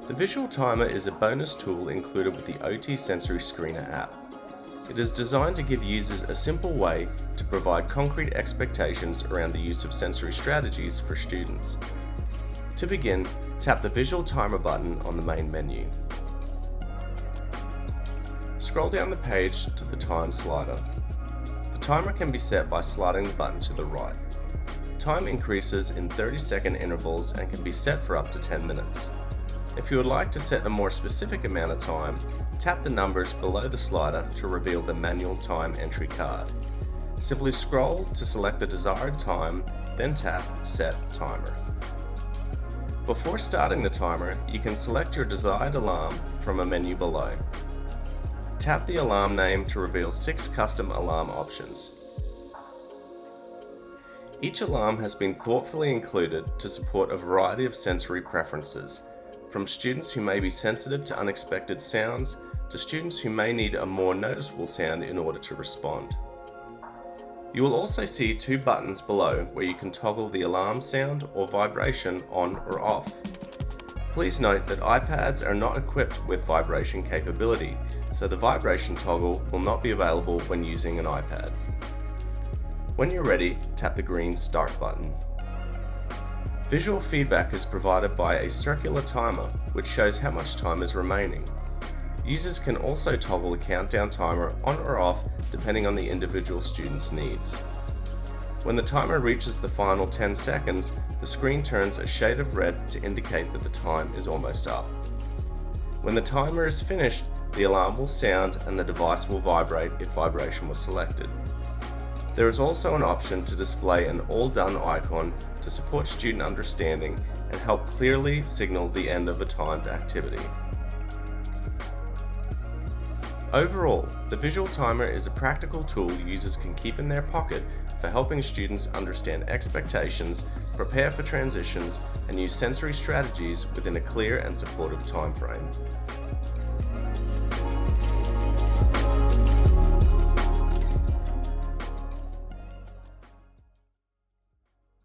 The visual timer is a bonus tool included with the OT Sensory Screener app. It is designed to give users a simple way to provide concrete expectations around the use of sensory strategies for students. To begin, tap the visual timer button on the main menu. Scroll down the page to the time slider. The timer can be set by sliding the button to the right. Time increases in 30-second intervals and can be set for up to 10 minutes. If you would like to set a more specific amount of time, tap the numbers below the slider to reveal the manual time entry card. Simply scroll to select the desired time, then tap Set Timer. Before starting the timer, you can select your desired alarm from a menu below. Tap the alarm name to reveal 6 custom alarm options. Each alarm has been thoughtfully included to support a variety of sensory preferences, from students who may be sensitive to unexpected sounds to students who may need a more noticeable sound in order to respond. You will also see 2 buttons below where you can toggle the alarm sound or vibration on or off. Please note that iPads are not equipped with vibration capability, so the vibration toggle will not be available when using an iPad. When you're ready, tap the green Start button. Visual feedback is provided by a circular timer, which shows how much time is remaining. Users can also toggle the countdown timer on or off depending on the individual student's needs. When the timer reaches the final 10 seconds, the screen turns a shade of red to indicate that the time is almost up. When the timer is finished, the alarm will sound and the device will vibrate if vibration was selected. There is also an option to display an all done icon to support student understanding and help clearly signal the end of a timed activity. Overall, the visual timer is a practical tool users can keep in their pocket for helping students understand expectations, prepare for transitions, and use sensory strategies within a clear and supportive time frame.